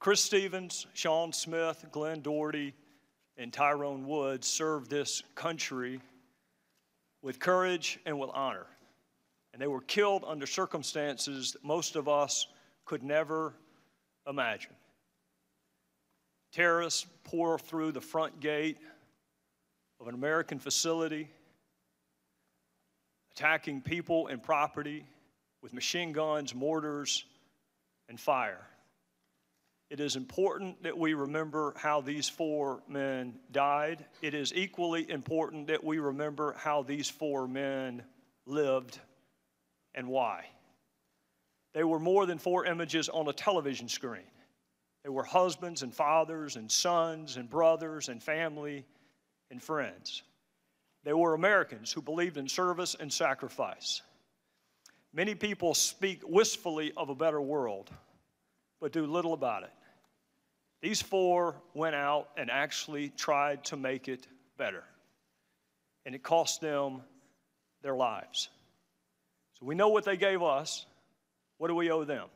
Chris Stevens, Sean Smith, Glenn Doherty, and Tyrone Woods served this country with courage and with honor. And they were killed under circumstances that most of us could never imagine. Terrorists pour through the front gate of an American facility, attacking people and property with machine guns, mortars, and fire. It is important that we remember how these four men died. It is equally important that we remember how these four men lived and why. They were more than four images on a television screen. They were husbands and fathers and sons and brothers and family and friends. They were Americans who believed in service and sacrifice. Many people speak wistfully of a better world, but do little about it. These four went out and actually tried to make it better, and it cost them their lives. So we know what they gave us. What do we owe them?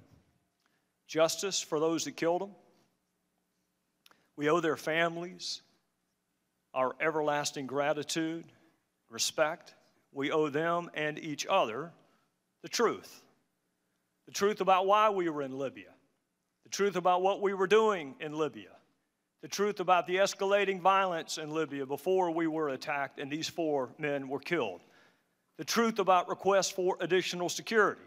Justice for those that killed them. We owe their families our everlasting gratitude, respect. We owe them and each other the truth. The truth about why we were in Libya. The truth about what we were doing in Libya. The truth about the escalating violence in Libya before we were attacked and these four men were killed. The truth about requests for additional security.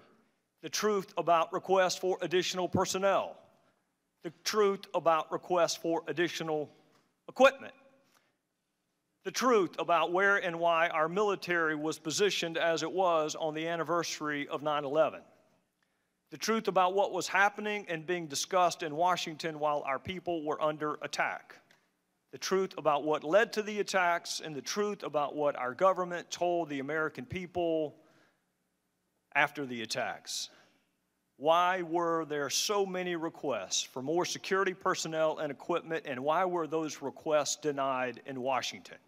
The truth about requests for additional personnel. The truth about requests for additional equipment. The truth about where and why our military was positioned as it was on the anniversary of 9/11. The truth about what was happening and being discussed in Washington while our people were under attack. The truth about what led to the attacks and the truth about what our government told the American people after the attacks. Why were there so many requests for more security personnel and equipment, and why were those requests denied in Washington?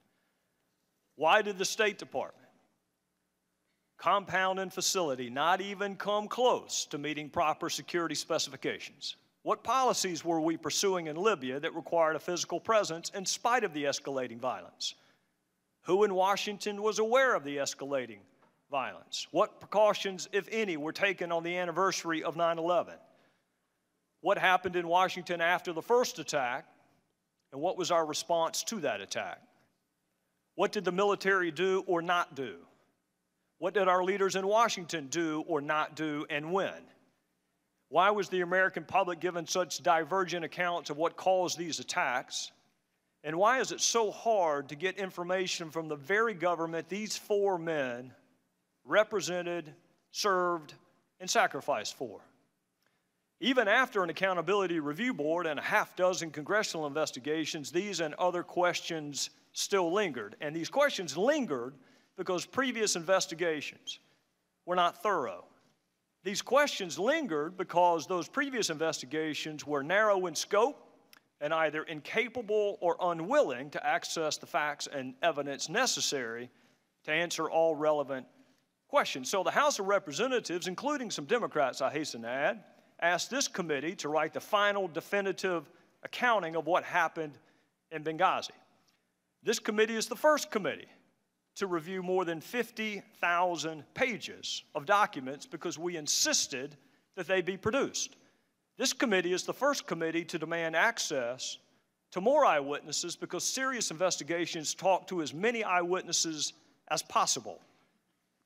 Why did the State Department, compound and facility, not even come close to meeting proper security specifications? What policies were we pursuing in Libya that required a physical presence in spite of the escalating violence? Who in Washington was aware of the escalating violence? What precautions, if any, were taken on the anniversary of 9/11? What happened in Washington after the first attack, and what was our response to that attack? What did the military do or not do? What did our leaders in Washington do or not do, and when? Why was the American public given such divergent accounts of what caused these attacks? And why is it so hard to get information from the very government these four men represented, served, and sacrificed for? Even after an accountability review board and a half-dozen congressional investigations, these and other questions still lingered. And these questions lingered because previous investigations were not thorough. These questions lingered because those previous investigations were narrow in scope and either incapable or unwilling to access the facts and evidence necessary to answer all relevant questions. So the House of Representatives, including some Democrats, I hasten to add, asked this committee to write the final definitive accounting of what happened in Benghazi. This committee is the first committee to review more than 50,000 pages of documents because we insisted that they be produced. This committee is the first committee to demand access to more eyewitnesses because serious investigations talk to as many eyewitnesses as possible.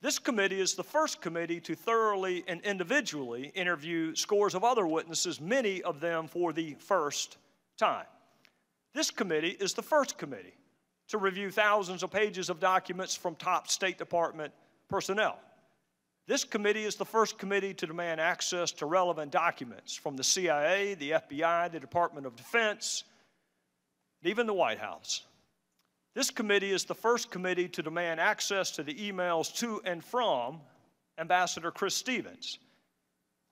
This committee is the first committee to thoroughly and individually interview scores of other witnesses, many of them for the first time. This committee is the first committee to review thousands of pages of documents from top State Department personnel. This committee is the first committee to demand access to relevant documents from the CIA, the FBI, the Department of Defense, and even the White House. This committee is the first committee to demand access to the emails to and from Ambassador Chris Stevens.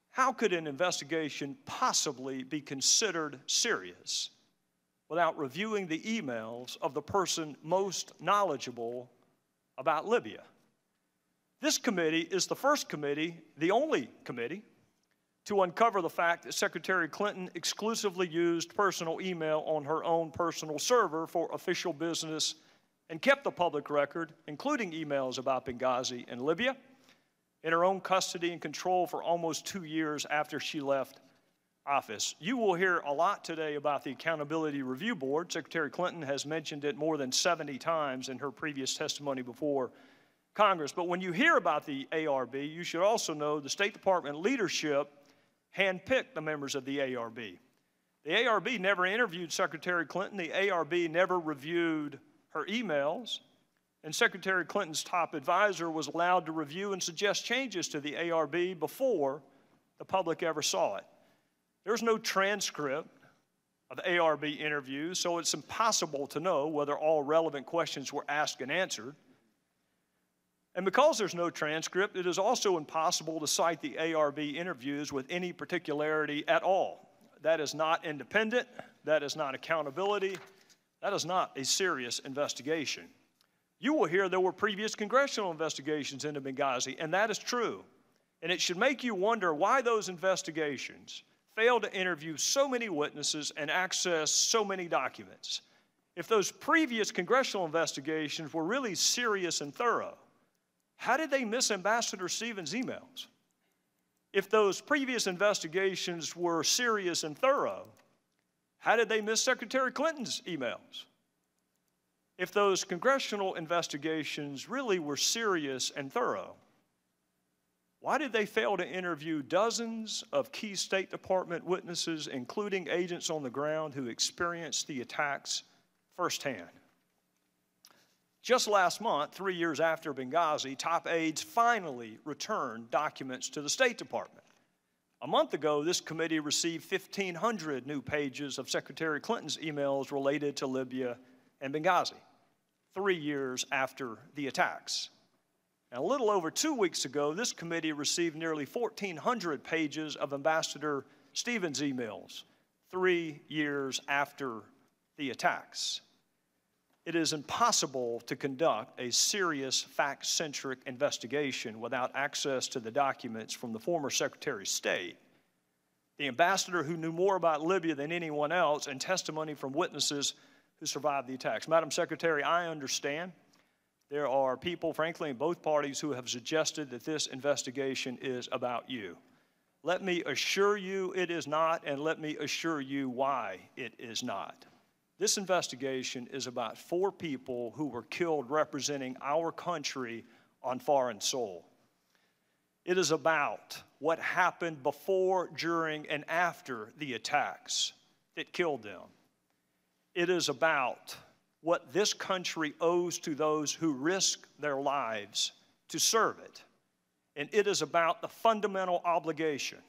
How could an investigation possibly be considered serious without reviewing the emails of the person most knowledgeable about Libya? This committee is the first committee, the only committee, to uncover the fact that Secretary Clinton exclusively used personal email on her own personal server for official business and kept the public record, including emails about Benghazi and Libya, in her own custody and control for almost 2 years after she left office. You will hear a lot today about the Accountability Review Board. Secretary Clinton has mentioned it more than 70 times in her previous testimony before Congress. But when you hear about the ARB, you should also know the State Department leadership handpicked the members of the ARB. The ARB never interviewed Secretary Clinton. The ARB never reviewed her emails. And Secretary Clinton's top advisor was allowed to review and suggest changes to the ARB before the public ever saw it. There's no transcript of ARB interviews, so it's impossible to know whether all relevant questions were asked and answered. And because there's no transcript, it is also impossible to cite the ARB interviews with any particularity at all. That is not independent. That is not accountability. That is not a serious investigation. You will hear there were previous congressional investigations into Benghazi, and that is true. And it should make you wonder why those investigations failed to interview so many witnesses and access so many documents. If those previous congressional investigations were really serious and thorough, how did they miss Ambassador Stevens' emails? If those previous investigations were serious and thorough, how did they miss Secretary Clinton's emails? If those congressional investigations really were serious and thorough, why did they fail to interview dozens of key State Department witnesses, including agents on the ground who experienced the attacks firsthand? Just last month, 3 years after Benghazi, top aides finally returned documents to the State Department. A month ago, this committee received 1,500 new pages of Secretary Clinton's emails related to Libya and Benghazi, 3 years after the attacks. And a little over 2 weeks ago, this committee received nearly 1,400 pages of Ambassador Stevens' emails, 3 years after the attacks. It is impossible to conduct a serious, fact-centric investigation without access to the documents from the former Secretary of State, the ambassador who knew more about Libya than anyone else, and testimony from witnesses who survived the attacks. Madam Secretary, I understand there are people, frankly, in both parties who have suggested that this investigation is about you. Let me assure you it is not, and let me assure you why it is not. This investigation is about 4 people who were killed representing our country on foreign soil. It is about what happened before, during, and after the attacks that killed them. It is about what this country owes to those who risk their lives to serve it. And it is about the fundamental obligation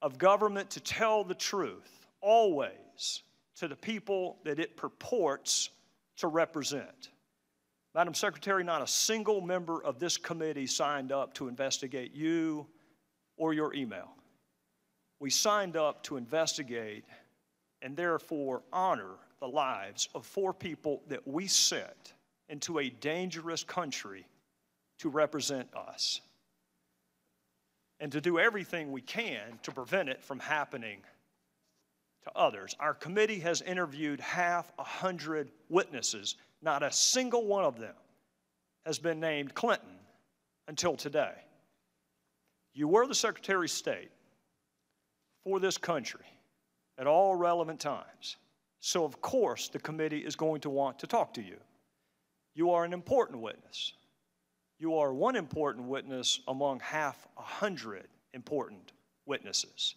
of government to tell the truth, always, to the people that it purports to represent. Madam Secretary, not a single member of this committee signed up to investigate you or your email. We signed up to investigate and therefore honor the lives of 4 people that we sent into a dangerous country to represent us, and to do everything we can to prevent it from happening to others. Our committee has interviewed 100 witnesses. Not a single one of them has been named Clinton until today. You were the Secretary of State for this country at all relevant times. So of course the committee is going to want to talk to you. You are an important witness. You are one important witness among 100 important witnesses.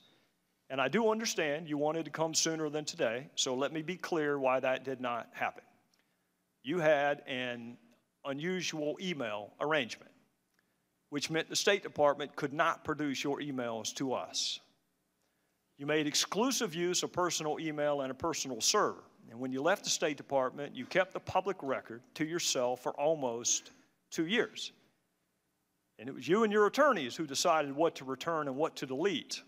And I do understand you wanted to come sooner than today, so let me be clear why that did not happen. You had an unusual email arrangement, which meant the State Department could not produce your emails to us. You made exclusive use of personal email and a personal server. And when you left the State Department, you kept the public record to yourself for almost 2 years. And it was you and your attorneys who decided what to return and what to delete.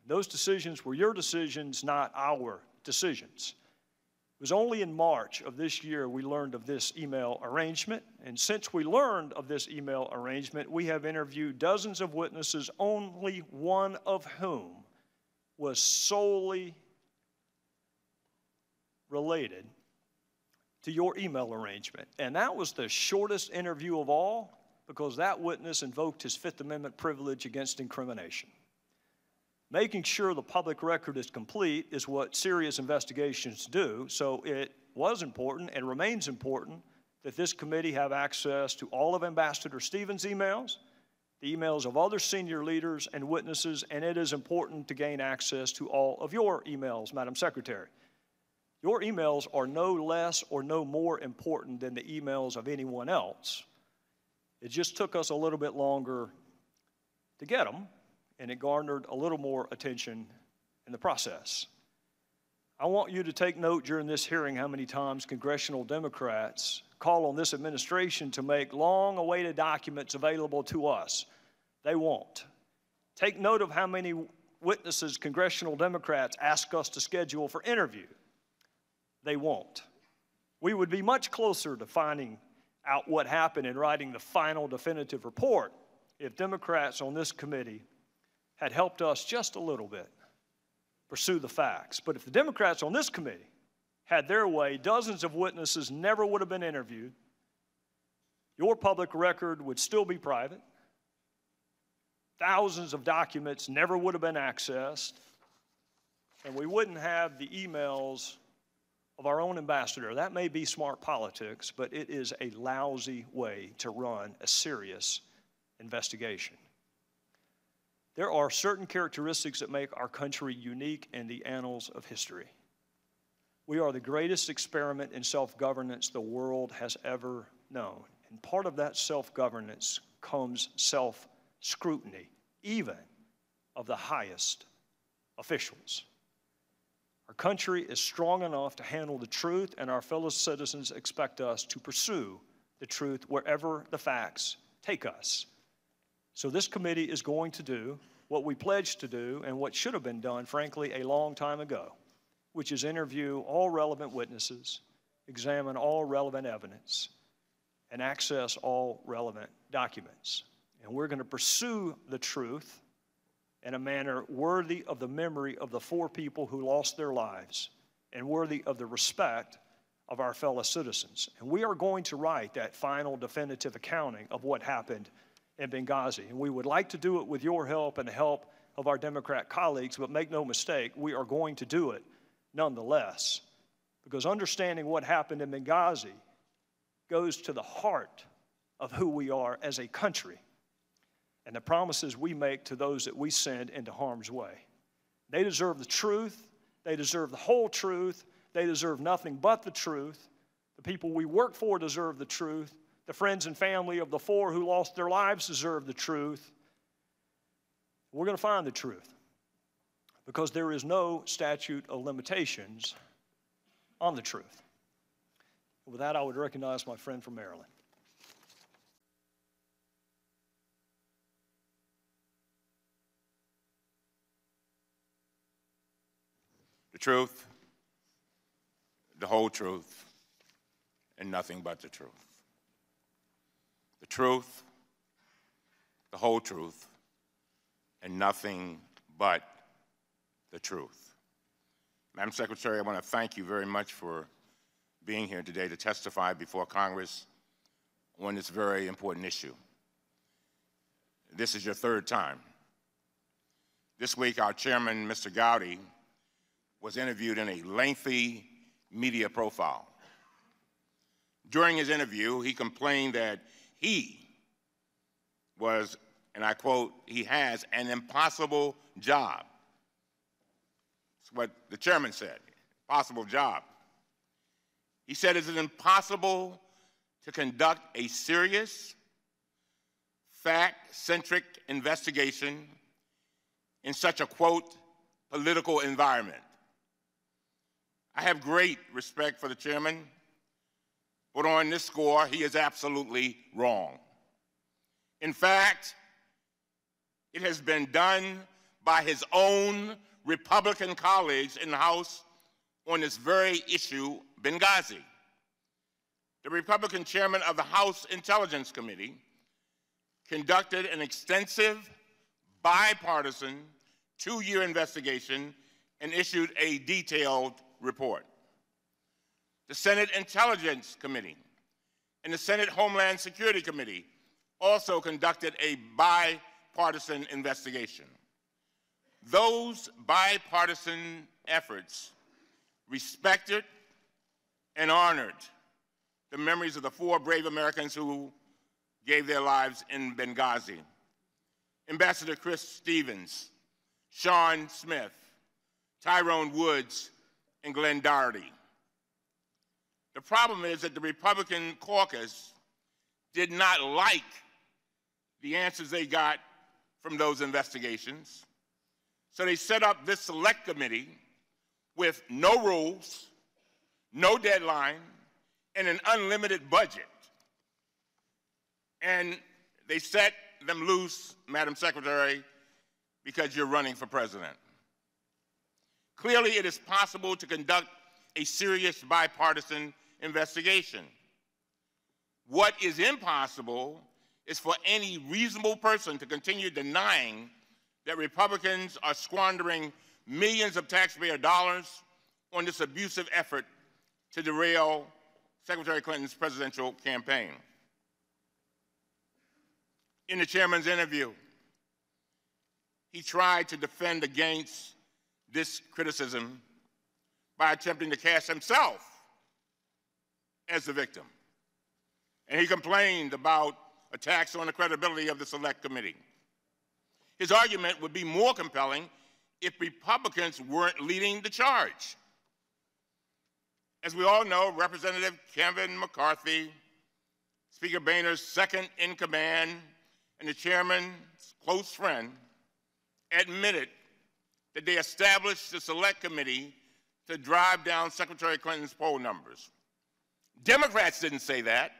Those decisions were your decisions, not our decisions. It was only in March of this year we learned of this email arrangement, and since we learned of this email arrangement, we have interviewed dozens of witnesses, only one of whom was solely related to your email arrangement. And that was the shortest interview of all, because that witness invoked his Fifth Amendment privilege against incrimination. Making sure the public record is complete is what serious investigations do, so it was important and remains important that this committee have access to all of Ambassador Stevens' emails, the emails of other senior leaders and witnesses, and it is important to gain access to all of your emails, Madam Secretary. Your emails are no less or no more important than the emails of anyone else. It just took us a little bit longer to get them, and it garnered a little more attention in the process. I want you to take note during this hearing how many times congressional Democrats call on this administration to make long-awaited documents available to us. They won't. Take note of how many witnesses congressional Democrats ask us to schedule for interview. They won't. We would be much closer to finding out what happened and writing the final definitive report if Democrats on this committee had helped us just a little bit pursue the facts. But if the Democrats on this committee had their way, dozens of witnesses never would have been interviewed. Your public record would still be private. Thousands of documents never would have been accessed. And we wouldn't have the emails of our own ambassador. That may be smart politics, but it is a lousy way to run a serious investigation. There are certain characteristics that make our country unique in the annals of history. We are the greatest experiment in self-governance the world has ever known. And part of that self-governance comes self-scrutiny, even of the highest officials. Our country is strong enough to handle the truth, and our fellow citizens expect us to pursue the truth wherever the facts take us. So this committee is going to do what we pledged to do and what should have been done, frankly, a long time ago, which is interview all relevant witnesses, examine all relevant evidence, and access all relevant documents. And we're going to pursue the truth in a manner worthy of the memory of the 4 people who lost their lives and worthy of the respect of our fellow citizens. And we are going to write that final definitive accounting of what happened in Benghazi. And we would like to do it with your help and the help of our Democrat colleagues, but make no mistake, we are going to do it nonetheless. Because understanding what happened in Benghazi goes to the heart of who we are as a country and the promises we make to those that we send into harm's way. They deserve the truth. They deserve the whole truth. They deserve nothing but the truth. The people we work for deserve the truth. The friends and family of the 4 who lost their lives deserve the truth. We're going to find the truth because there is no statute of limitations on the truth. With that, I would recognize my friend from Maryland. The truth, the whole truth, and nothing but the truth. The truth, the whole truth, and nothing but the truth. Madam Secretary, I want to thank you very much for being here today to testify before Congress on this very important issue. This is your 3rd time. This week, our chairman, Mr. Gowdy, was interviewed in a lengthy media profile. During his interview, he complained that he was, and I quote, he has an impossible job. That's what the chairman said, impossible job. He said, is it impossible to conduct a serious, fact-centric investigation in such a, quote, political environment? I have great respect for the chairman, but on this score, he is absolutely wrong. In fact, it has been done by his own Republican colleagues in the House on this very issue, Benghazi. The Republican chairman of the House Intelligence Committee conducted an extensive, bipartisan, 2-year investigation and issued a detailed report. The Senate Intelligence Committee and the Senate Homeland Security Committee also conducted a bipartisan investigation. Those bipartisan efforts respected and honored the memories of the 4 brave Americans who gave their lives in Benghazi. Ambassador Chris Stevens, Sean Smith, Tyrone Woods, and Glenn Doherty. The problem is that the Republican caucus did not like the answers they got from those investigations. So they set up this select committee with no rules, no deadline, and an unlimited budget. And they set them loose, Madam Secretary, because you're running for president. Clearly, it is possible to conduct a serious bipartisan investigation. What is impossible is for any reasonable person to continue denying that Republicans are squandering millions of taxpayer dollars on this abusive effort to derail Secretary Clinton's presidential campaign. In the chairman's interview, he tried to defend against this criticism by attempting to cast himself as the victim. And he complained about attacks on the credibility of the Select Committee. His argument would be more compelling if Republicans weren't leading the charge. As we all know, Representative Kevin McCarthy, Speaker Boehner's second-in-command and the chairman's close friend, admitted that they established the Select Committee to drive down Secretary Clinton's poll numbers. Democrats didn't say that.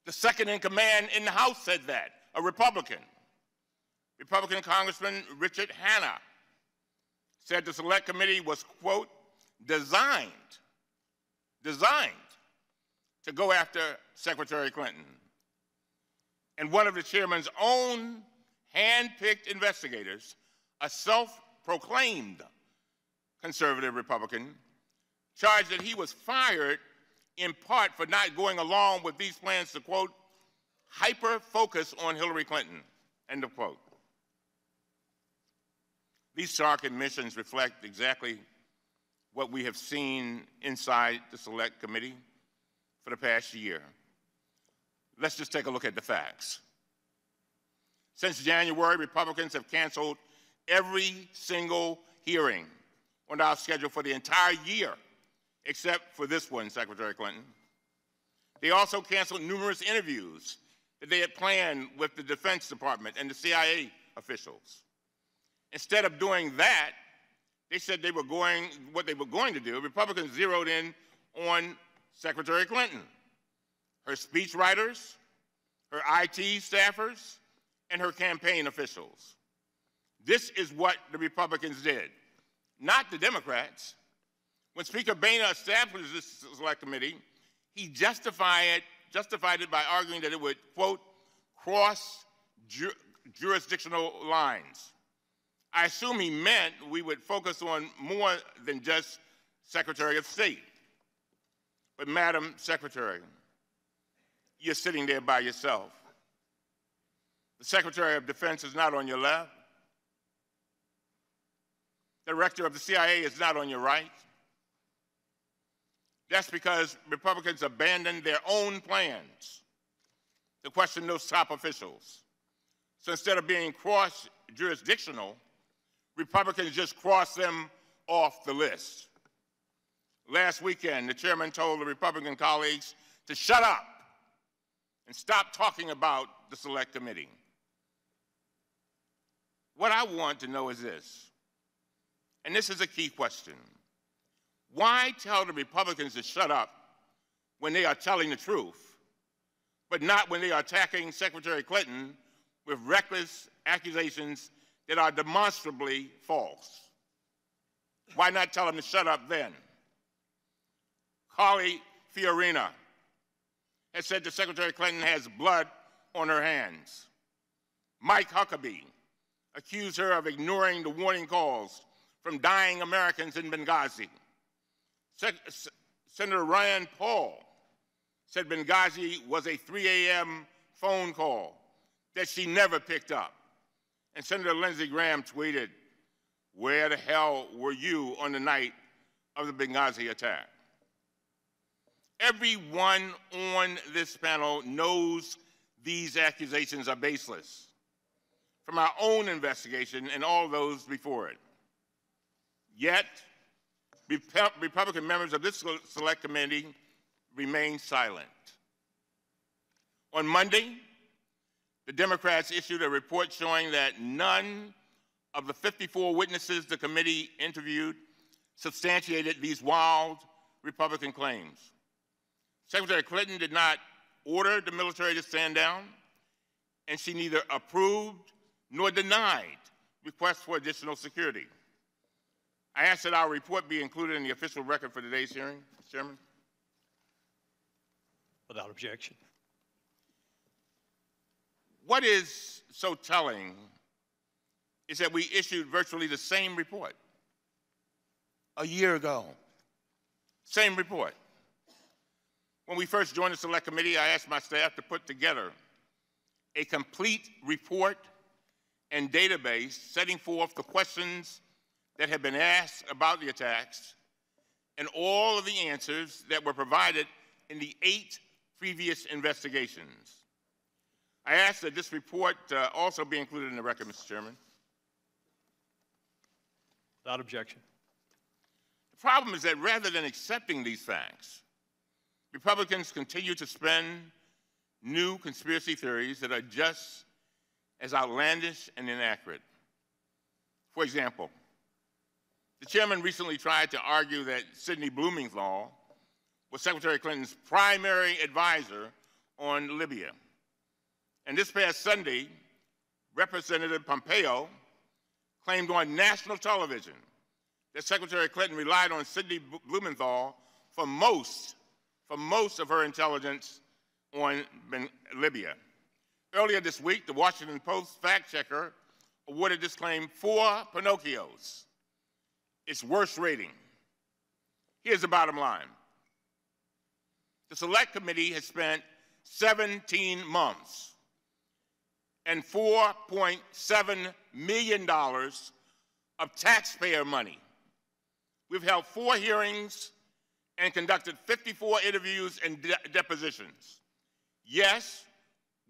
The second-in-command in the House said that, a Republican. Republican Congressman Richard Hanna said the Select Committee was, quote, designed to go after Secretary Clinton. And one of the chairman's own hand-picked investigators, a self-proclaimed conservative Republican, charged that he was fired in part for not going along with these plans to, quote, hyper-focus on Hillary Clinton, end of quote. These stark admissions reflect exactly what we have seen inside the Select Committee for the past year. Let's just take a look at the facts. Since January, Republicans have canceled every single hearing on our schedule for the entire year, except for this one, Secretary Clinton. They also canceled numerous interviews that they had planned with the Defense Department and the CIA officials. Instead of doing that, they said what they were going to do, Republicans zeroed in on Secretary Clinton, her speechwriters, her IT staffers, and her campaign officials. This is what the Republicans did, not the Democrats. When Speaker Boehner established this Select Committee, he justified it by arguing that it would, quote, cross jurisdictional lines. I assume he meant we would focus on more than just Secretary of State. But Madam Secretary, you're sitting there by yourself. The Secretary of Defense is not on your left. The Director of the CIA is not on your right. That's because Republicans abandoned their own plans to question those top officials. So instead of being cross-jurisdictional, Republicans just crossed them off the list. Last weekend, the chairman told the Republican colleagues to shut up and stop talking about the Select Committee. What I want to know is this, and this is a key question. Why tell the Republicans to shut up when they are telling the truth, but not when they are attacking Secretary Clinton with reckless accusations that are demonstrably false? Why not tell them to shut up then? Carly Fiorina has said that Secretary Clinton has blood on her hands. Mike Huckabee accused her of ignoring the warning calls from dying Americans in Benghazi. Senator Rand Paul said Benghazi was a 3 a.m. phone call that she never picked up. And Senator Lindsey Graham tweeted, "Where the hell were you on the night of the Benghazi attack?" Everyone on this panel knows these accusations are baseless, from our own investigation and all those before it. Yet, Republican members of this select committee remain silent. On Monday, the Democrats issued a report showing that none of the 54 witnesses the committee interviewed substantiated these wild Republican claims. Secretary Clinton did not order the military to stand down, and she neither approved nor denied requests for additional security. I ask that our report be included in the official record for today's hearing, Mr. Chairman. Without objection. What is so telling is that we issued virtually the same report a year ago. Same report. When we first joined the Select Committee, I asked my staff to put together a complete report and database setting forth the questions that have been asked about the attacks and all of the answers that were provided in the 8 previous investigations. I ask that this report also be included in the record, Mr. Chairman. Without objection. The problem is that rather than accepting these facts, Republicans continue to spin new conspiracy theories that are just as outlandish and inaccurate. For example, the chairman recently tried to argue that Sidney Blumenthal was Secretary Clinton's primary advisor on Libya. And this past Sunday, Representative Pompeo claimed on national television that Secretary Clinton relied on Sidney Blumenthal for most of her intelligence on Libya. Earlier this week, the Washington Post fact-checker awarded this claim 4 Pinocchios, its worst rating. Here's the bottom line. The Select Committee has spent 17 months and $4.7 million of taxpayer money. We've held 4 hearings and conducted 54 interviews and depositions. Yes,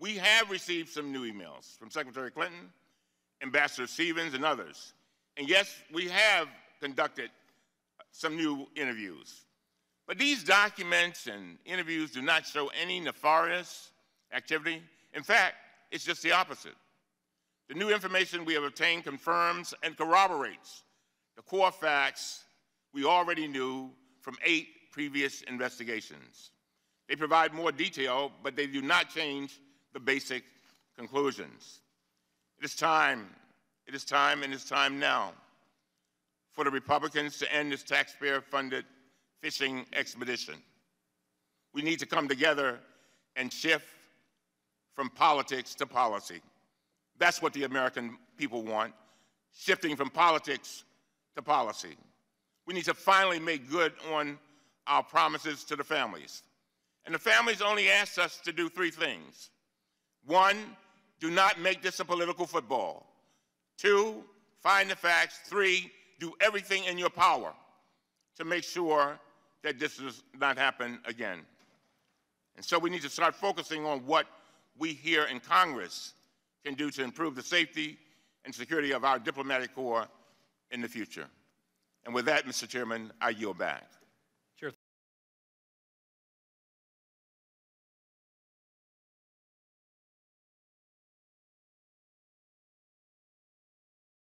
we have received some new emails from Secretary Clinton, Ambassador Stevens, and others. And yes, we have conducted some new interviews. But these documents and interviews do not show any nefarious activity. In fact, it's just the opposite. The new information we have obtained confirms and corroborates the core facts we already knew from 8 previous investigations. They provide more detail, but they do not change the basic conclusions. It is time now for the Republicans to end this taxpayer-funded fishing expedition. We need to come together and shift from politics to policy. That's what the American people want, shifting from politics to policy. We need to finally make good on our promises to the families. And the families only asked us to do 3 things. 1, do not make this a political football. 2, find the facts. 3, do everything in your power to make sure that this does not happen again. And so we need to start focusing on what we here in Congress can do to improve the safety and security of our diplomatic corps in the future. And with that, Mr. Chairman, I yield back.